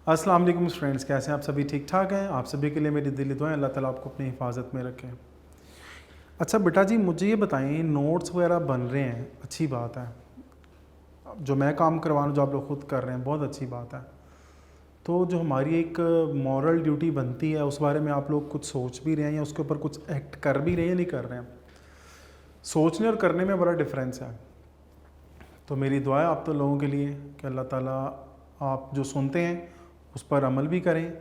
अस्सलाम वालेकुम फ्रेंड्स, कैसे हैं आप सभी? ठीक ठाक हैं? आप सभी के लिए मेरी दिली दुआएं, अल्लाह ताला आपको अपनी हिफाजत में रखें। अच्छा बेटा जी, मुझे ये बताएं, नोट्स वगैरह बन रहे हैं, अच्छी बात है। जो मैं काम करवा रहा हूँ, जो आप लोग खुद कर रहे हैं, बहुत अच्छी बात है। तो जो हमारी एक मॉरल ड्यूटी बनती है, उस बारे में आप लोग कुछ सोच भी रहे हैं या उसके ऊपर कुछ एक्ट कर भी रहे हैं या नहीं कर रहे हैं? सोचने और करने में बड़ा डिफरेंस है। तो मेरी दुआ है आप तो लोगों के लिए कि अल्लाह ताला आप जो सुनते हैं उस पर अमल भी करें,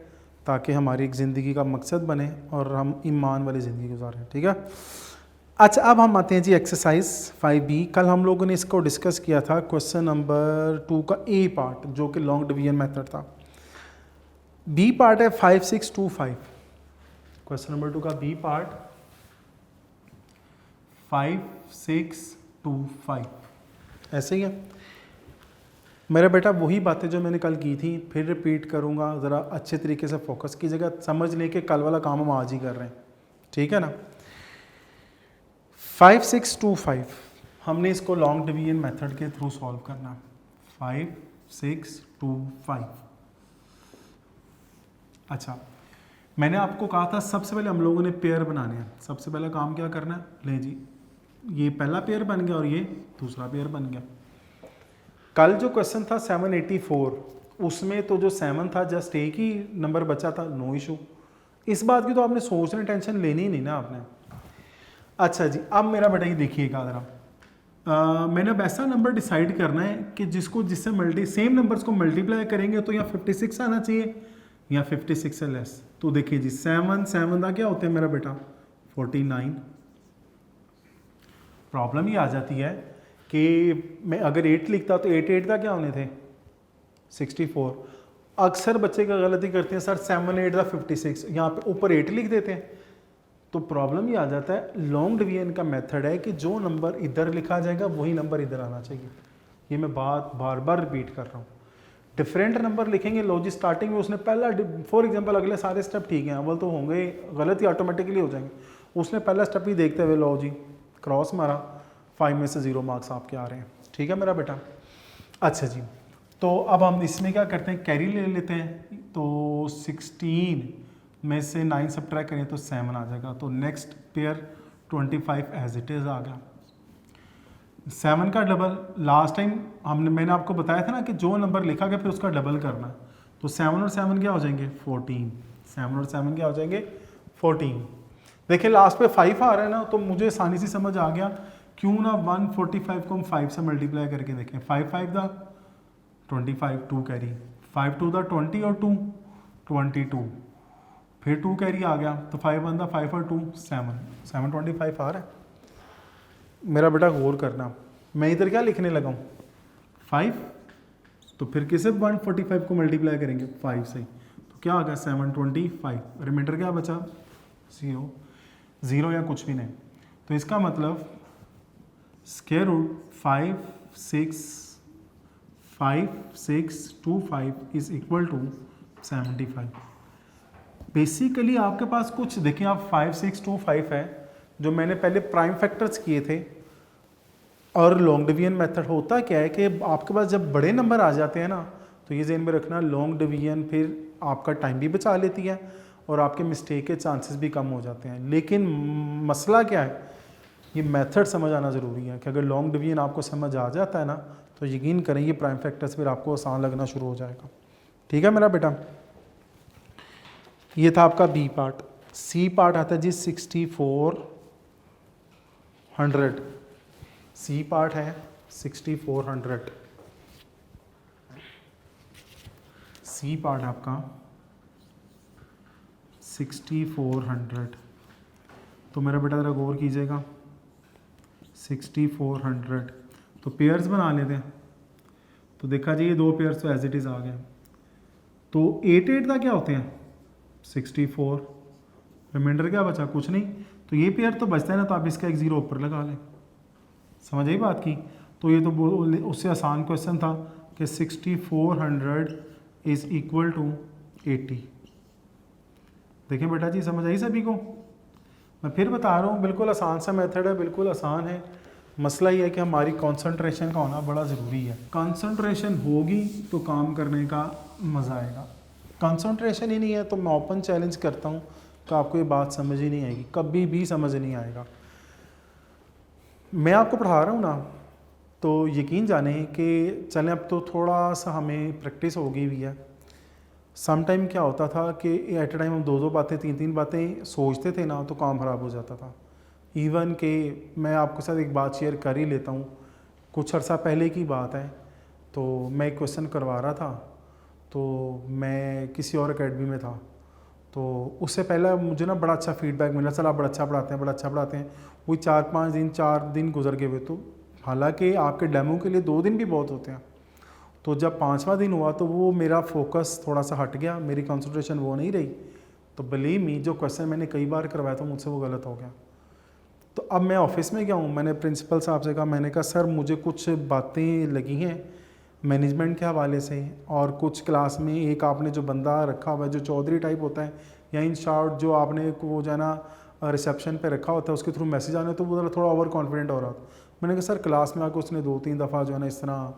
ताकि हमारी एक ज़िंदगी का मकसद बने और हम ईमान वाली ज़िंदगी गुजारें। ठीक है। अच्छा, अब हम आते हैं जी एक्सरसाइज 5B। कल हम लोगों ने इसको डिस्कस किया था, क्वेश्चन नंबर 2 का ए पार्ट, जो कि लॉन्ग डिवीजन मेथड था। बी पार्ट है 5625। क्वेश्चन नंबर 2 का बी पार्ट 5625 ऐसे ही है मेरा बेटा। वही बातें जो मैंने कल की थी फिर रिपीट करूँगा, ज़रा अच्छे तरीके से फोकस कीजिएगा, समझ लें कि कल वाला काम हम आज ही कर रहे हैं। ठीक है ना। 5625 हमने इसको लॉन्ग डिवीजन मेथड के थ्रू सॉल्व करना। 5625। अच्छा, मैंने आपको कहा था सबसे पहले हम लोगों ने पेयर बनाने हैं। सबसे पहला काम क्या करना है, ले जी, ये पहला पेयर बन गया और ये दूसरा पेयर बन गया। कल जो क्वेश्चन था 784, उसमें तो जो 7 था जस्ट एक ही नंबर बचा था, नो इशू। इस बात की तो आपने सोचने टेंशन लेनी ही नहीं ना आपने। अच्छा जी, अब मेरा बेटा ये देखिएगा ज़रा, मैंने अब ऐसा नंबर डिसाइड करना है कि जिससे सेम नंबर्स को मल्टीप्लाई करेंगे तो यहाँ 56 आना चाहिए या 56 से लेस। तो देखिए जी, 7 का क्या होता है मेरा बेटा, 49। प्रॉब्लम ये आ जाती है कि मैं अगर 8 लिखता तो 8 का क्या होने थे, 64। अक्सर बच्चे का गलती करते हैं, सर 7 8 56, यहाँ पे ऊपर 8 लिख देते हैं। तो प्रॉब्लम ये आ जाता है, लॉन्ग डिवीजन का मेथड है कि जो नंबर इधर लिखा जाएगा वही नंबर इधर आना चाहिए। ये मैं बात बार बार रिपीट कर रहा हूँ। डिफरेंट नंबर लिखेंगे, लो जी स्टार्टिंग में उसने पहला, फॉर एग्जांपल अगले सारे स्टेप ठीक हैं, अव्वल तो होंगे, गलत ही ऑटोमेटिकली हो जाएंगे। उसने पहला स्टेप ही देखते हुए लो जी क्रॉस मारा, 5 में से 0 मार्क्स आपके आ रहे हैं। ठीक है मेरा बेटा। अच्छा जी, तो अब हम इसमें क्या करते हैं, कैरी ले लेते हैं। तो 16 में से 9 सब्ट्रैक्ट करें तो 7 आ जाएगा। तो next pair 25 as it is आ गया। 7 का डबल, लास्ट टाइम मैंने आपको बताया था ना कि जो नंबर लिखा गया फिर उसका डबल करना। तो 7 और 7 क्या हो जाएंगे, 14। 7 और 7 क्या हो जाएंगे, 14। देखिए लास्ट पे 5 आ रहा है ना, तो मुझे आसानी से समझ आ गया, क्यों ना 145 को हम 5 से मल्टीप्लाई करके देखें। 5 5 दा 25, 2 कैरी, 5 2 दा 20 और 2 22, फिर 2 कैरी आ गया। तो 5 1 दा 5 और 2 7 7 25 आ रहा है मेरा बेटा। गौर करना, मैं इधर क्या लिखने लगा हूँ, 5, तो फिर किसे 145 को मल्टीप्लाई करेंगे 5 से, तो क्या आ गया 725। रिमाइंडर क्या बचा, 0 या कुछ भी नहीं। तो इसका मतलब square root 5625 is equal to 75। Basically आपके पास कुछ देखिए, आप 5625 है जो मैंने पहले प्राइम फैक्टर्स किए थे। और लॉन्ग डिवीजन मेथड होता क्या है कि आपके पास जब बड़े नंबर आ जाते हैं ना, तो ये ज़हन में रखना, लॉन्ग डिवीजन फिर आपका टाइम भी बचा लेती है और आपके मिस्टेक के चांसेस भी कम हो जाते हैं। लेकिन मसला क्या है, ये मेथड समझ आना ज़रूरी है कि अगर लॉन्ग डिवीजन आपको समझ आ जाता है ना, तो यकीन करें ये प्राइम फैक्टर्स फिर आपको आसान लगना शुरू हो जाएगा। ठीक है मेरा बेटा। ये था आपका बी पार्ट। सी पार्ट आता है जी 6400। सी पार्ट है 6400। सी पार्ट आपका 6400। तो मेरा बेटा ज़रा गौर कीजिएगा, 6400 तो पेयर्स बना लेते हैं। तो देखा जी, ये 2 पेयर्स तो एज इट इज़ आ गए। तो 8 8 का क्या होते हैं, 64। रिमाइंडर क्या बचा, कुछ नहीं। तो ये पेयर तो बचता है ना, तो आप इसका एक 0 ऊपर लगा लें। समझ आई बात की। तो ये तो उससे आसान क्वेश्चन था कि 6400 इज़ इक्वल टू 80। देखें बेटा जी, समझ आई सभी को। मैं फिर बता रहा हूँ, बिल्कुल आसान सा मेथड है, बिल्कुल आसान है। मसला ये है कि हमारी कंसंट्रेशन का होना बड़ा ज़रूरी है। कंसंट्रेशन होगी तो काम करने का मज़ा आएगा। कंसंट्रेशन ही नहीं है तो मैं ओपन चैलेंज करता हूँ कि आपको ये बात समझ ही नहीं आएगी, कभी भी समझ नहीं आएगा। मैं आपको पढ़ा रहा हूँ ना, तो यकीन जाने कि चलें अब तो थोड़ा सा हमें प्रैक्टिस हो गई हुई है। सम टाइम क्या होता था कि एट अ टाइम हम 2-2 बातें 3-3 बातें सोचते थे ना, तो काम ख़राब हो जाता था। इवन कि मैं आपके साथ एक बात शेयर कर ही लेता हूँ। कुछ अर्सा पहले की बात है, तो मैं एक क्वेश्चन करवा रहा था, तो मैं किसी और एकेडमी में था, तो उससे पहले मुझे ना बड़ा अच्छा फीडबैक मिला, चला बड़ा अच्छा पढ़ाते हैं, बड़ा अच्छा पढ़ाते हैं। वही 4 दिन गुजर गए हुए, तो हालांकि आपके डेमो के लिए 2 दिन भी बहुत होते हैं। तो जब 5वां दिन हुआ तो वो मेरा फोकस थोड़ा सा हट गया, मेरी कंसंट्रेशन वो नहीं रही। तो बिलीव मी, जो क्वेश्चन मैंने कई बार करवाया था मुझसे वो गलत हो गया। तो अब मैं ऑफिस में गया हूँ, मैंने प्रिंसिपल साहब से कहा, मैंने कहा सर मुझे कुछ बातें लगी हैं मैनेजमेंट के हवाले से, और कुछ क्लास में एक आपने जो बंदा रखा हुआ है जो चौधरी टाइप होता है, या इन शॉर्ट जो आपने वो जो है ना रिसेप्शन पे रखा होता है उसके थ्रू मैसेज आने, तो वो थोड़ा ओवर कॉन्फिडेंट हो रहा था। मैंने कहा सर क्लास में आकर उसने 2-3 दफ़ा जो है ना इस तरह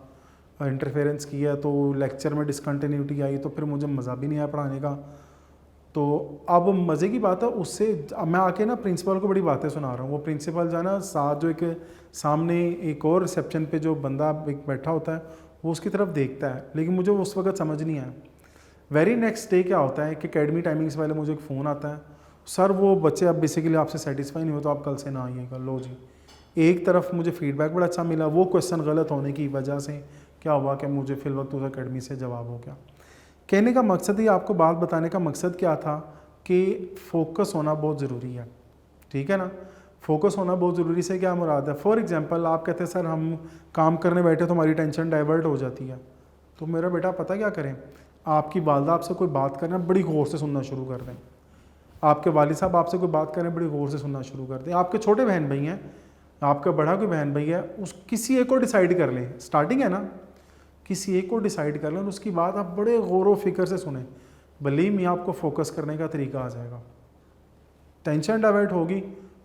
इंटरफेरेंस किया, तो लेक्चर में डिसकंटिन्यूटी आई, तो फिर मुझे मज़ा भी नहीं आया पढ़ाने का। तो अब मज़े की बात है, उससे अब मैं आके ना प्रिंसिपल को बड़ी बातें सुना रहा हूँ। वो प्रिंसिपल जो है ना साथ जो एक सामने एक और रिसेप्शन पे जो बंदा एक बैठा होता है वो उसकी तरफ देखता है, लेकिन मुझे उस वक्त समझ नहीं आया। वेरी नेक्स्ट डे क्या होता है कि अकेडमी टाइमिंग से पहले मुझे एक फ़ोन आता है, सर वो बच्चे अब बेसिकली आपसे सेटिस्फाई नहीं हो तो आप कल से ना आइएगा। लो जी, एक तरफ मुझे फीडबैक बड़ा अच्छा मिला, वो क्वेश्चन गलत होने की वजह से क्या हुआ कि मुझे फिल वक्त उस अकेडमी से जवाब हो गया। कहने का मकसद ही, आपको बात बताने का मकसद क्या था कि फोकस होना बहुत ज़रूरी है, ठीक है ना। फोकस होना बहुत ज़रूरी से क्या मुराद है, फॉर एग्जांपल आप कहते हैं सर हम काम करने बैठे तो हमारी टेंशन डाइवर्ट हो जाती है, तो मेरा बेटा पता क्या करें, आपकी वालदा आपसे कोई बात करना बड़ी गौर से सुनना शुरू कर दें, आपके वालिद साहब आपसे कोई बात करें बड़ी गौर से सुनना शुरू कर दें, आपके छोटे बहन भाई हैं, आपका बड़ा कोई बहन भाई है, उस किसी एक को डिसाइड कर लें, स्टार्टिंग है ना, किसी एक को डिसाइड कर लें और उसकी बात आप बड़े गौर व फिक्र से सुने, बिलीव मी आपको फोकस करने का तरीका आ जाएगा। टेंशन डाइवर्ट होगी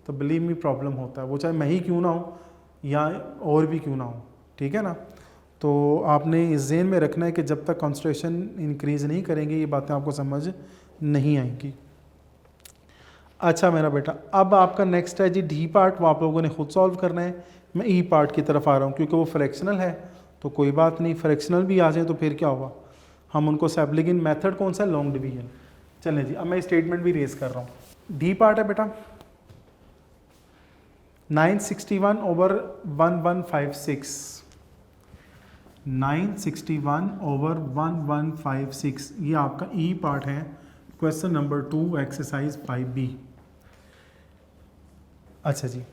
तो बिलीव मी प्रॉब्लम होता है, वो चाहे मैं ही क्यों ना हो या और भी क्यों ना हो, ठीक है ना। तो आपने इस ज़हन में रखना है कि जब तक कंसंट्रेशन इंक्रीज़ नहीं करेंगे ये बातें आपको समझ नहीं आएंगी। अच्छा मेरा बेटा, अब आपका नेक्स्ट है जी डी पार्ट, वो आप लोगों ने खुद सॉल्व करना है। मैं ई पार्ट की तरफ आ रहा हूँ क्योंकि वो फ्रैक्शनल है, तो कोई बात नहीं, फ्रैक्शनल भी आ जाए तो फिर क्या होगा, हम उनको सब, लेकिन मेथड कौन सा है, लॉन्ग डिवीजन। चलें जी, अब मैं स्टेटमेंट भी रेज कर रहा हूँ। डी पार्ट है बेटा 961/1156, 961/1156, ये आपका ई पार्ट है, क्वेश्चन नंबर 2 एक्सरसाइज 5B। अच्छा जी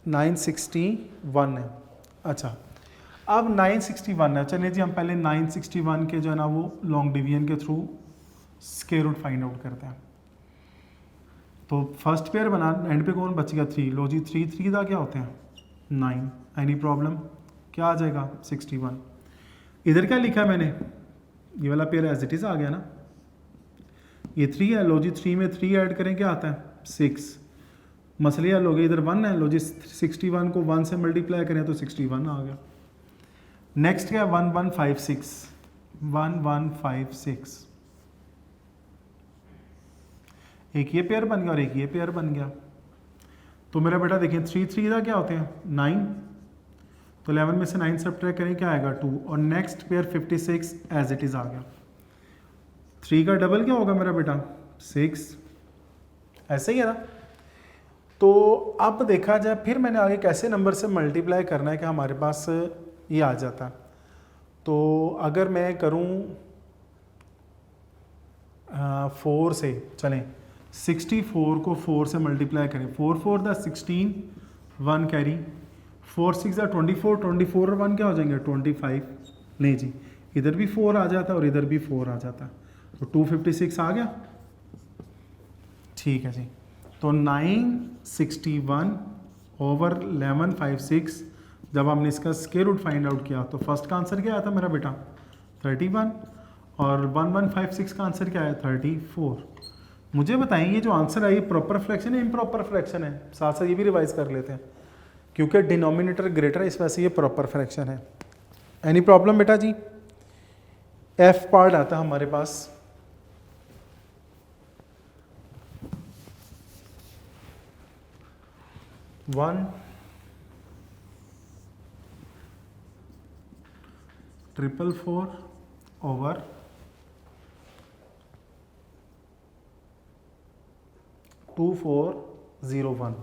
961 है। अच्छा अब 961 है, चलिए जी हम पहले 961 के जो है ना वो लॉन्ग डिवीजन के through square root find out करते हैं। तो फर्स्ट पेयर बना, एंड पे कौन बच गया 3, लो जी 3 का क्या होते हैं 9, एनी प्रॉब्लम, क्या आ जाएगा 61। इधर क्या लिखा है मैंने, ये वाला पेयर एज इट इज़ आ गया ना, ये 3 है, लो जी 3 में 3 ऐड करें क्या आता है 6, मसले हल हो गए। इधर 1 है, लो जी 61 को 1 से मल्टीप्लाई करें तो 61 आ गया। नेक्स्ट क्या 1156, 1156, एक ये पेयर बन गया और एक ये पेयर बन गया। तो मेरा बेटा देखिए 3 का क्या होते हैं 9, तो 11 में से 9 सब्ट्रैक्ट करें क्या आएगा 2, और next pair 56 as it is आ गया। 3 का डबल क्या होगा मेरा बेटा 6, ऐसे ही है ना। तो अब देखा जाए फिर मैंने आगे कैसे नंबर से मल्टीप्लाई करना है कि हमारे पास ये आ जाता है। तो अगर मैं करूं 4 से, चलें 64 को 4 से मल्टीप्लाई करें, 4 4 द 16, 1 कैरी, 4 6 द 24, 24 और 1 क्या हो जाएंगे 25, नहीं जी इधर भी 4 आ जाता है और इधर भी 4 आ जाता है, तो 256 आ गया, ठीक है जी। तो 961/1156 जब हमने इसका स्क्वायर रूट फाइंड आउट किया तो फर्स्ट का आंसर क्या आया था मेरा बेटा 31, और 1156 का आंसर क्या आया 34। मुझे बताएं ये जो आंसर है ये प्रॉपर फ्रैक्शन है इम्प्रॉपर फ्रैक्शन है, साथ साथ ये भी रिवाइज कर लेते हैं क्योंकि डिनोमिनेटर ग्रेटर है इस वजह से ये प्रॉपर फ्रैक्शन है। एनी प्रॉब्लम बेटा जी। एफ पार्ट आता है हमारे पास 1,444 ओवर 2401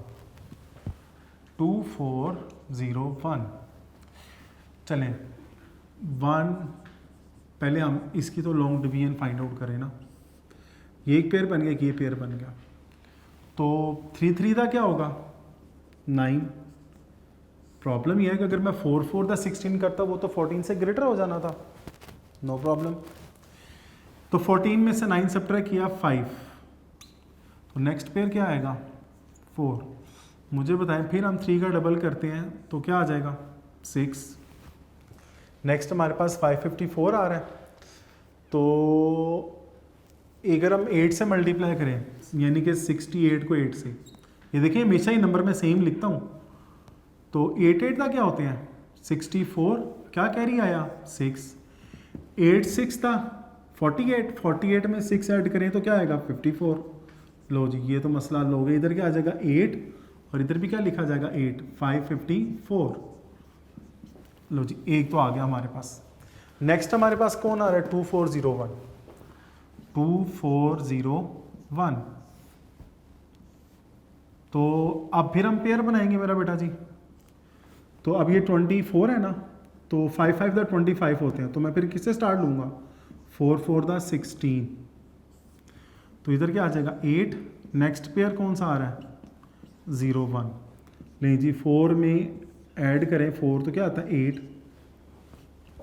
2401। चलें 1, पहले हम इसकी तो लॉन्ग डिवीजन फाइंड आउट करें ना। ये एक पेयर बन गया कि ये पेयर बन गया, तो 3 3 का क्या होगा 9। प्रॉब्लम यह है कि अगर मैं 4 4 का 16 करता वो तो 14 से ग्रेटर हो जाना था, नो प्रॉब्लम। तो 14 में से 9 सब्ट्रैक्ट किया 5, तो नेक्स्ट पेयर क्या आएगा 4। मुझे बताएं फिर हम 3 का डबल करते हैं तो क्या आ जाएगा 6। नेक्स्ट हमारे पास 554 आ रहा है, तो अगर हम 8 से मल्टीप्लाई करें यानी कि 68 को 8 से, ये देखिए हमेशा ही नंबर में सेम लिखता हूँ, तो 8 8 का क्या होते हैं 64, क्या कैरी आया 6, 8 6 था 48, 48 में 6 ऐड करें तो क्या आएगा 54। लो जी ये तो मसला हल हो गया, इधर क्या आ जाएगा 8 और इधर भी क्या लिखा जाएगा 8, 554। लो जी एक तो आ गया हमारे पास। नेक्स्ट हमारे पास कौन आ रहा है 2401 2401। तो अब फिर हम पेयर बनाएंगे मेरा बेटा जी। तो अब ये 24 है ना, तो 5 5 का 25 होते हैं, तो मैं फिर किससे स्टार्ट लूँगा 4 4 का 16, तो इधर क्या आ जाएगा 8। नेक्स्ट पेयर कौन सा आ रहा है 01, नहीं जी 4 में ऐड करें 4 तो क्या आता है 8,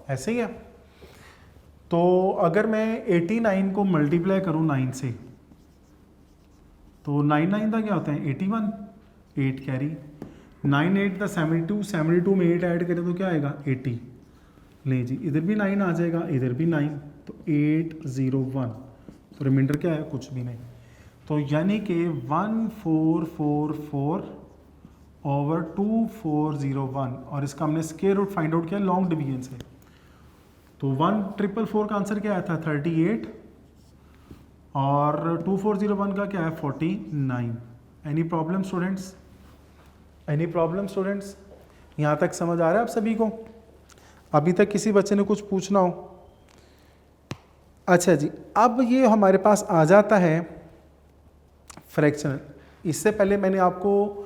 ऐसे ही है। तो अगर मैं 89 को मल्टीप्लाई करूं 9 से, तो 9 9 का क्या होता है 81, 8 कैरी, 9 8 का 72, 72 में 8 ऐड करें तो क्या आएगा 80। नहीं जी इधर भी 9 आ जाएगा, इधर भी 9, तो 801, तो रिमाइंडर क्या है कुछ भी नहीं। तो यानी कि 1444 ओवर 2401, और इसका हमने स्क्वायर रूट फाइंड आउट किया लॉन्ग डिवीजन से। तो 1444 का आंसर क्या आया था 38, और 2401 का क्या है 49। Any problem students, any problem students, यहाँ तक समझ आ रहा है आप सभी को? अभी तक किसी बच्चे ने कुछ पूछना हो? अच्छा जी, अब ये हमारे पास आ जाता है फ्रैक्शनल। इससे पहले मैंने आपको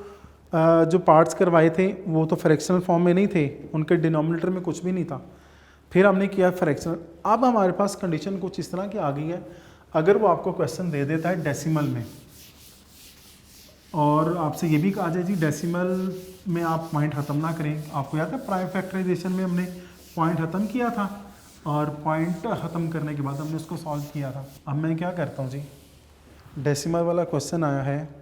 जो पार्ट्स करवाए थे वो तो फ्रैक्शनल फॉर्म में नहीं थे, उनके डिनोमिनेटर में कुछ भी नहीं था, फिर हमने किया फ्रैक्शनल। अब हमारे पास कंडीशन कुछ इस तरह की आ गई है, अगर वो आपको क्वेश्चन दे देता है डेसिमल में, और आपसे ये भी कहा जाए जी डेसिमल में आप पॉइंट ख़त्म ना करें। आपको याद है प्राइम फैक्टराइजेशन में हमने पॉइंट ख़त्म किया था, और पॉइंट ख़त्म करने के बाद हमने उसको सॉल्व किया था। अब मैं क्या करता हूँ जी, डेसिमल वाला क्वेश्चन आया है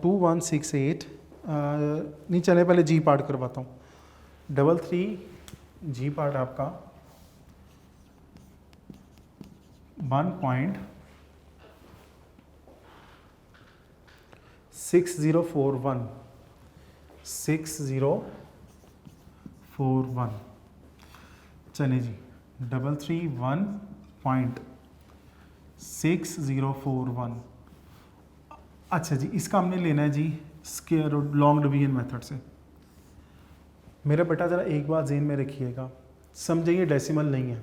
2168, नहीं चले पहले जी पार्ट करवाता हूँ। 33 जी पार्ट आपका 1.6041 6041। चलिए जी 331.6041। अच्छा जी इसका हमने लेना है जी square root long division method से। मेरा बेटा ज़रा एक बात ज़हन में रखिएगा, समझिए डेसिमल नहीं है।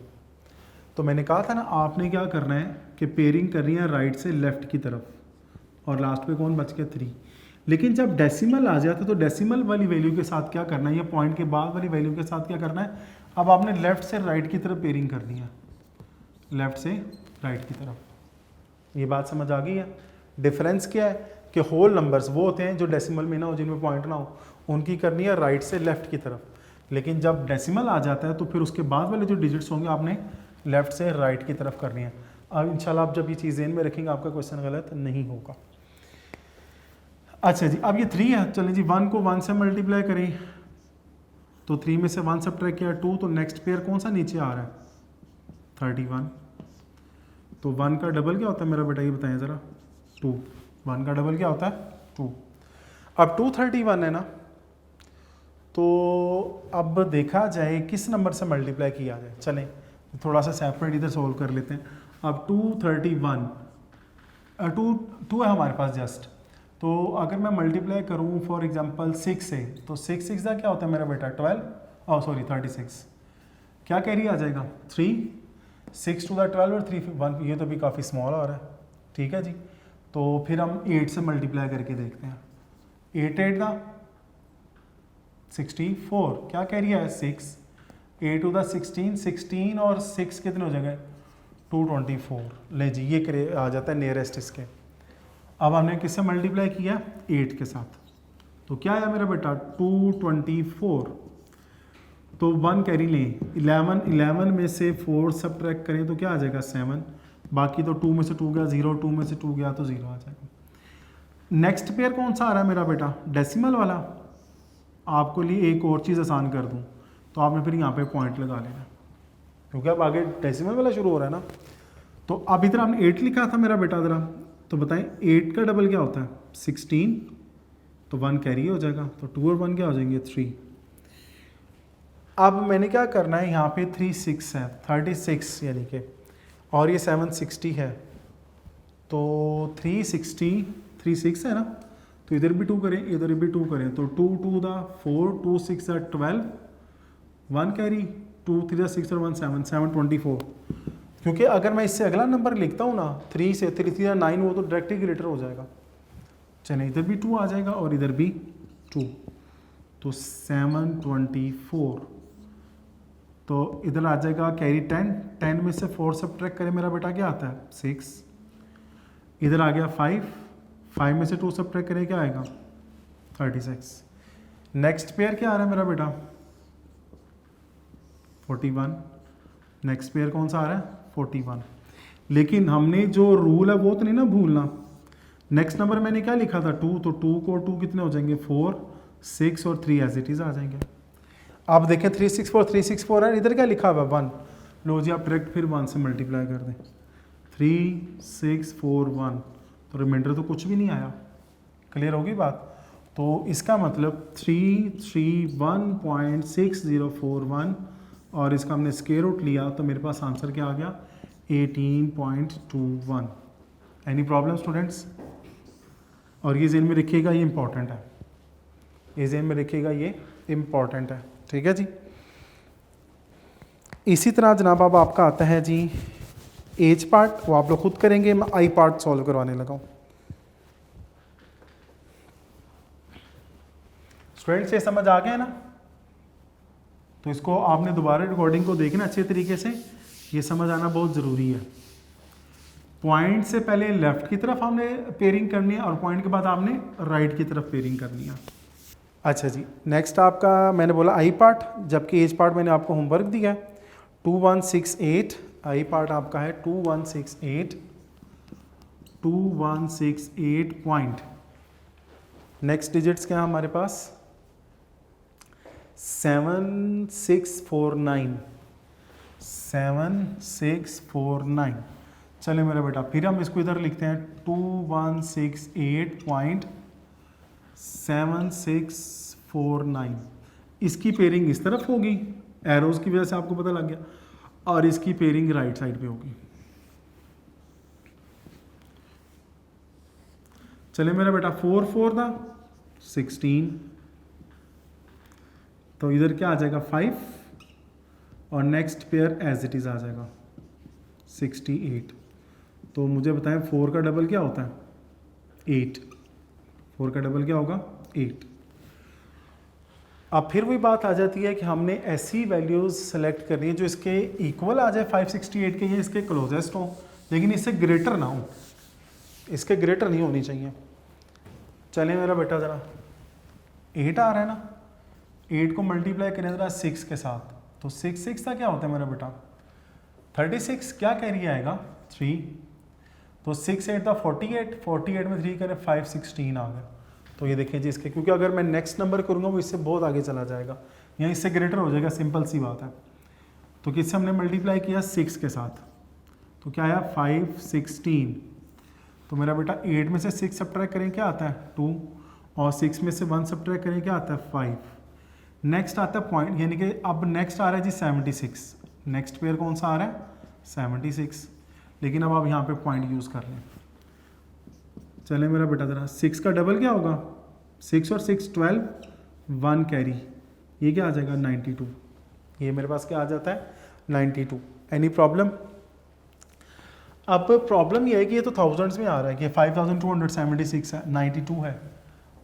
तो मैंने कहा था ना आपने क्या करना है कि पेयरिंग करनी है राइट से लेफ़्ट की तरफ, और लास्ट पे कौन बच गया 3। लेकिन जब डेसिमल आ जाता है तो डेसिमल वाली वैल्यू के साथ क्या करना है, या पॉइंट के बाद वाली वैल्यू के साथ क्या करना है, अब आपने लेफ़्ट से राइट की तरफ पेयरिंग करनी है, लेफ़्ट से राइट की तरफ। ये बात समझ आ गई है? डिफरेंस क्या है कि होल नंबर्स वो होते हैं जो डेसिमल में ना हो, जिनमें पॉइंट ना हो, उनकी करनी है राइट से लेफ़्ट की तरफ। लेकिन जब डेसिमल आ जाता है तो फिर उसके बाद वाले जो डिजिट्स होंगे आपने लेफ़्ट से राइट की तरफ करनी है। अब इंशाल्लाह आप जब ये चीज़ ज़हन में रखेंगे आपका क्वेश्चन गलत नहीं होगा। अच्छा जी अब ये 3 है, चलें जी 1 को 1 से मल्टीप्लाई करें तो 3 में से 1 सब्ट्रैक्ट किया 2, तो नेक्स्ट पेयर कौन सा नीचे आ रहा है 31। तो 1 का डबल क्या होता है मेरा बेटा, ये बताएं ज़रा 2। 1 का डबल क्या होता है 2। अब 231 है ना, तो अब देखा जाए किस नंबर से मल्टीप्लाई किया जाए। चलें थोड़ा सा सेपरेट इधर सोल्व कर लेते हैं। अब 231 2 है हमारे पास जस्ट, तो अगर मैं मल्टीप्लाई करूँ फॉर एग्जांपल 6 से, तो 6 का क्या होता है मेरा बेटा 36। क्या कैरी आ जाएगा 3, 6 टू द 12 और 3 1, ये तो भी काफ़ी स्मॉल आ रहा है, ठीक है जी। तो फिर हम 8 से मल्टीप्लाई करके देखते हैं। 8 8 का 64, क्या कैरी है 6, 8 टू द 16 और 6 कितने हो जाएंगे 224। ले जी ये करे आ जाता है नियरेस्ट इसके। अब हमने किससे मल्टीप्लाई किया 8 के साथ, तो क्या आया मेरा बेटा 224। तो 1 कैरी लें, 11 में से 4 सब्ट्रैक्ट करें तो क्या आ जाएगा 7, बाकी तो 2 में से 2 गया 0, 2 में से 2 गया तो 0 आ जाएगा। नेक्स्ट पेयर कौन सा आ रहा है मेरा बेटा डेसिमल वाला। आपको लिए एक और चीज़ आसान कर दूं, तो आपने फिर यहाँ पे पॉइंट लगा लेना, क्योंकि अब आगे डेसिमल वाला शुरू हो रहा है ना। तो अब इधर हमने 8 लिखा था मेरा बेटा ज़रा, तो बताएं 8 का डबल क्या होता है 16, तो 1 कैरी हो जाएगा, तो 2 और 1 क्या हो जाएंगे 3। अब मैंने क्या करना है, यहाँ पे 3 6 है 36 यानी कि, और ये 7 60 है, तो 3 6 है ना, तो इधर भी 2 करें इधर भी 2 करें, तो 2 2 द 4, 2 6 द 12, 1 कैरी, 2 3 6 और 1 7 7 24। क्योंकि अगर मैं इससे अगला नंबर लिखता हूँ ना 3 से 3 3 9, वो तो डायरेक्टली ग्रेटर हो जाएगा। चलिए इधर भी 2 आ जाएगा और इधर भी 2, तो 724। तो इधर आ जाएगा कैरी 10 में से 4 सब्ट्रैक्ट करें मेरा बेटा क्या आता है 6। इधर आ गया 5 में से 2 सब्ट्रैक्ट करें क्या आएगा 36। नेक्स्ट पेयर क्या आ रहा है मेरा बेटा 41। नेक्स्ट पेयर कौन सा आ रहा है 41। लेकिन हमने जो रूल है वो तो नहीं ना भूलना। नेक्स्ट नंबर मैंने क्या लिखा था 2, तो 2 को 2 कितने हो जाएंगे 4, 6 और 3 एज इट इज़ आ जाएंगे। आप देखें 364 है, इधर क्या लिखा हुआ 1। लो जी आप डायरेक्ट फिर 1 से मल्टीप्लाई कर दें, 3 6 4 1, तो रिमाइंडर तो कुछ भी नहीं आया। क्लियर होगी बात। तो इसका मतलब 331.6041 और इसका हमने स्क्वायर रूट लिया, तो मेरे पास आंसर क्या आ गया 18.21। Any problem students. और ये जेन में रखिएगा, ये इंपॉर्टेंट है, ये जेन में रखिएगा, ये इंपॉर्टेंट है, ठीक है जी। इसी तरह जनाब अब आपका आता है जी एज पार्ट, वो आप लोग खुद करेंगे, मैं आई पार्ट सॉल्व करवाने लगा हूँ। स्टूडेंट्स ये समझ आ गया ना, तो इसको आपने दोबारा रिकॉर्डिंग को देखना अच्छे तरीके से, ये समझ आना बहुत ज़रूरी है। पॉइंट से पहले लेफ्ट की तरफ हमने पेयरिंग करनी है और पॉइंट के बाद आपने राइट की तरफ पेयरिंग करनी है। अच्छा जी, नेक्स्ट आपका मैंने बोला आई पार्ट, जबकि एज पार्ट मैंने आपको होमवर्क दिया है 2168। आई पार्ट आपका है 2168 पॉइंट। नेक्स्ट डिजिट्स क्या है हमारे पास 7649। चले मेरा बेटा फिर हम इसको इधर लिखते हैं 2168.7649। इसकी पेयरिंग इस तरफ होगी, एरोज की वजह से आपको पता लग गया, और इसकी पेयरिंग राइट साइड पे होगी। चले मेरा बेटा 4 4 था 16, तो इधर क्या आ जाएगा 5 और next pair as it is आ जाएगा 68। तो मुझे बताएं 4 का डबल क्या होता है 8। 4 का डबल क्या होगा 8। अब फिर वही बात आ जाती है कि हमने ऐसी वैल्यूज सेलेक्ट करनी है जो इसके इक्वल आ जाए 568 के, या इसके क्लोजेस्ट हो, लेकिन इससे ग्रेटर ना हो, इसके ग्रेटर नहीं होनी चाहिए। चलें मेरा बेटा ज़रा 8 आ रहा है ना, 8 को मल्टीप्लाई करें ज़रा 6 के साथ, तो 6 का क्या होता है मेरा बेटा 36। क्या कैरी आएगा 3, तो 6 8 था 48 में 3 करें 5 16 आ गया। तो ये देखिए जी इसके, क्योंकि अगर मैं नेक्स्ट नंबर करूँगा वो इससे बहुत आगे चला जाएगा या इससे ग्रेटर हो जाएगा, सिंपल सी बात है। तो किससे हमने मल्टीप्लाई किया 6 के साथ, तो क्या आया 5 16। तो मेरा बेटा 8 में से 6 सब्ट्रैक्ट करें क्या आता है 2, और 6 में से 1 सब्ट्रैक्ट करें क्या आता है 5। नेक्स्ट आता है पॉइंट, यानी कि अब नेक्स्ट आ रहा है जी 76। नेक्स्ट पेयर कौन सा आ रहा है 76, लेकिन अब आप यहाँ पे पॉइंट यूज़ कर लें। चले मेरा बेटा ज़रा 6 का डबल क्या होगा, 6 और 6 12, 1 कैरी, ये क्या आ जाएगा 92, ये मेरे पास क्या आ जाता है 92। Any problem? अब प्रॉब्लम ये है कि ये तो थाउजेंड्स में आ रहा है कि 5276 है, 92 है,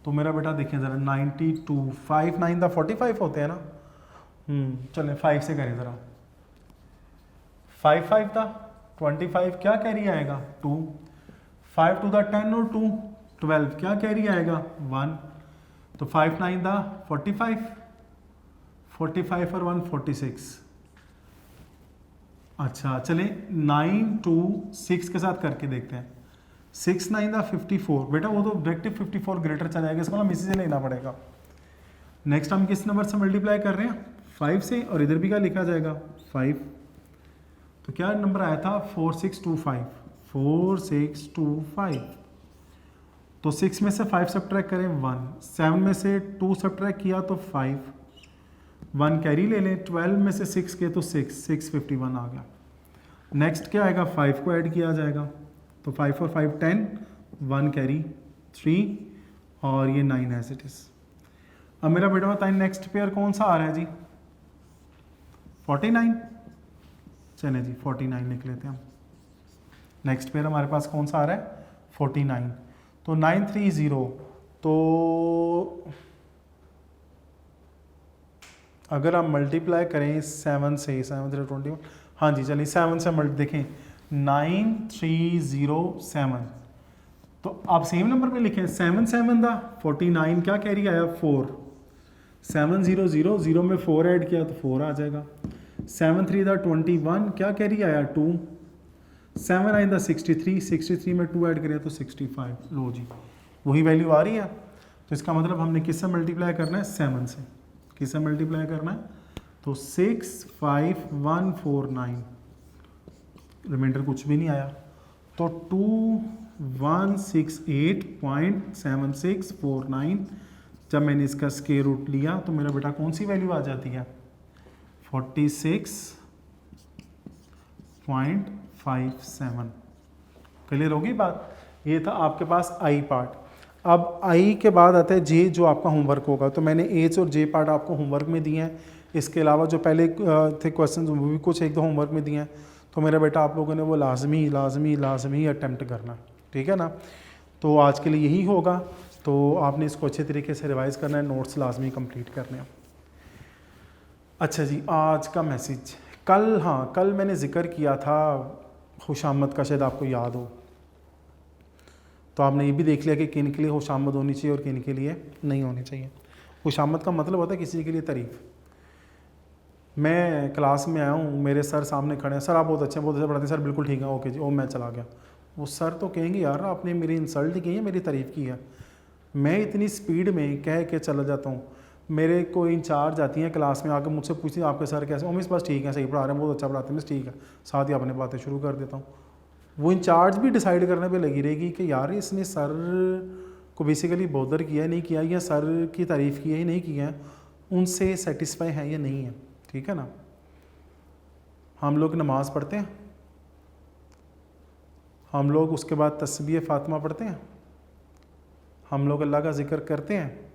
तो मेरा बेटा देखिए ज़रा 92, 5 9 दा 45 होते हैं ना, चलें 5 से करें ज़रा, 5 5 था 25, क्या कैरी आएगा 2, 5 2 दा 10 और 2 12, क्या कैरी आएगा 1, तो 5 9 दा 45, 45 और 1 46। अच्छा चलें 9 2 6 के साथ करके देखते हैं, 6 9 दा 54, बेटा वो तो डायरेक्टिव 54 ग्रेटर चला जाएगा, इसको हम इसी से लेना पड़ेगा। नेक्स्ट हम किस नंबर से मल्टीप्लाई कर रहे हैं 5 से, और इधर भी क्या लिखा जाएगा 5, तो क्या नंबर आया था 4625, 4625, तो 6 में से 5 सब्ट्रैक्ट करें 1, 7 में से 2 सब्ट्रैक्ट किया तो 5, 1 कैरी ले लें, 12 में से 6 के तो 6, 651 आ गया। नेक्स्ट क्या आएगा 5 को ऐड किया जाएगा, तो 5 और 5 10, 1 कैरी 3, और ये 9 एज इट इज़। अब मेरा बेटा बताएं नेक्स्ट पेयर कौन सा आ रहा है जी 49, चलें जी 49 लिख लेते हैं हम। नेक्स्ट पेयर हमारे पास कौन सा आ रहा है 49, तो 930, तो अगर आप मल्टीप्लाई करें 7 से, 7 3 21, हाँ जी चलिए 7 से मल्टी देखें 9307, तो आप सेम नंबर पे लिखें 7 7 दा 49, क्या कैरी आया 4, 7 0 0 0 में 4 ऐड किया तो 4 आ जाएगा, 7 3 दा 21, क्या कैरी आया 2, 7 9 दा 63, 63 में 2 ऐड करें तो 65, लो जी वही वैल्यू आ रही है। तो इसका मतलब हमने किससे मल्टीप्लाई करना है 7 से, किससे मल्टीप्लाई करना है, तो 65149, रिमाइंडर कुछ भी नहीं आया, तो 2168.7649, जब मैंने इसका स्क्वायर रूट लिया तो मेरा बेटा कौन सी वैल्यू आ जाती है 46.57। क्लियर होगी बात? ये था आपके पास आई पार्ट। अब आई के बाद आता है जे, जो आपका होमवर्क होगा। तो मैंने एच और जे पार्ट आपको होमवर्क में दिए हैं, इसके अलावा जो पहले थे क्वेश्चन वो भी कुछ एक दो होमवर्क में दिए हैं। तो मेरा बेटा आप लोगों ने वो लाजमी अटैम्प्ट करना, ठीक है ना। तो आज के लिए यही होगा, तो आपने इसको अच्छे तरीके से रिवाइज़ करना है, नोट्स लाजमी कंप्लीट करने हैं। अच्छा जी, आज का मैसेज कल, हाँ कल मैंने ज़िक्र किया था खुशामद का, शायद आपको याद हो, तो आपने ये भी देख लिया कि किन के लिए खुशामद होनी चाहिए और किन के लिए नहीं होनी चाहिए। खुशामद का मतलब होता है किसी के लिए तारीफ़। मैं क्लास में आया हूँ, मेरे सर सामने खड़े हैं, सर आप बहुत अच्छे पढ़ाते हैं, सर बिल्कुल ठीक है, ओके जी, ओ मैं चला गया। वो सर तो कहेंगे यार आपने मेरी इंसल्ट की है, मेरी तारीफ़ की है। मैं इतनी स्पीड में कह के चला जाता हूँ, मेरे कोई इंचार्ज आती हैं क्लास में, आकर मुझसे पूछती हैं आपके सर कैसे, ओ मिस बस ठीक है, सही पढ़ा रहे हैं, बहुत अच्छा पढ़ाते हैं मिस, ठीक है, साथ ही अपने बातें शुरू कर देता हूँ। वो इंचार्ज भी डिसाइड करने पे लगी रहेगी कि यार इसने सर को बेसिकली बॉदर किया है नहीं किया, या सर की तारीफ़ की है नहीं की है, उनसे सेटिस्फाई है या नहीं है, ठीक है ना। हम लोग नमाज़ पढ़ते हैं, हम लोग उसके बाद तस्बीह फ़ातिमा पढ़ते हैं, हम लोग अल्लाह का ज़िक्र करते हैं।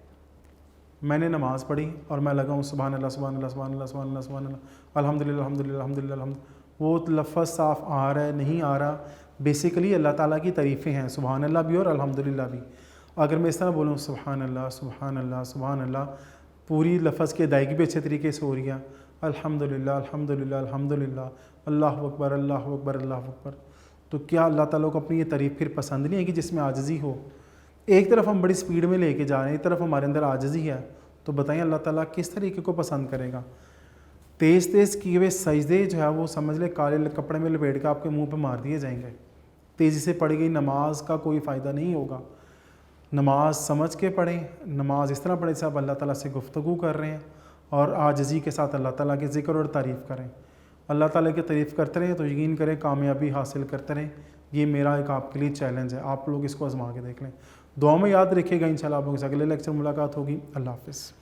मैंने नमाज़ पढ़ी और मैं लगा हूँ सुभान अल्लाह सुभान अल्लाह सुभान अल्लाह सुभान अल्लाह सुभान अल्लाह अल्हम्दुलिल्लाह अल्हम्दुलिल्लाह अल्हम्दुलिल्लाह अल्हम्दुलिल्लाह, वो लफ्ज़ साफ़ आ रहा है नहीं आ रहा, बेसिकली अल्लाह ताला की तारीफ़ें हैं, सुभान अल्लाह भी और अल्हम्दुलिल्लाह भी। अगर मैं इस तरह बोलूँ सुभान अल्लाह सुभान अल्लाह सुभान अल्लाह, पूरी लफ्ज़ की अदायगी भी अच्छे तरीके से हो रही है, अल्हम्दुलिल्लाह अल्हम्दुलिल्लाह अल्हम्दुलिल्लाह, अल्लाहु अकबर अल्लाहु अकबर अल्लाहु अकबर। तो क्या अल्लाह ताला को अपनी ये तारीफ़ फिर पसंद नहीं है कि जिसमें आजिज़ी हो? एक तरफ हम बड़ी स्पीड में लेके जा रहे हैं, एक तरफ हमारे अंदर आजिज़ी है, तो बताइए अल्लाह ताला किस तरीके को पसंद करेगा? तेज़ तेज़ किए हुए सजदे जो है वो समझ ले काले कपड़े में लपेट के आपके मुंह पे मार दिए जाएंगे। तेज़ी से पढ़ी गई नमाज का कोई फ़ायदा नहीं होगा। नमाज समझ के पढ़ें, नमाज इस तरह पढ़ें जैसे आप अल्लाह ताला से गुफ्तगू कर रहे हैं, और आजिज़ी के साथ अल्लाह ताला के ज़िक्र और तारीफ़ करें। अल्लाह ताला की तारीफ़ करते रहें तो यकीन करें कामयाबी हासिल करते रहें। ये मेरा एक आपके लिए चैलेंज है, आप लोग इसको आजमा के देख लें। दुआ में याद रखिएगा, इंशाल्लाह आप लोगों से अगले लेक्चर मुलाकात होगी। अल्लाह हाफ़िज़।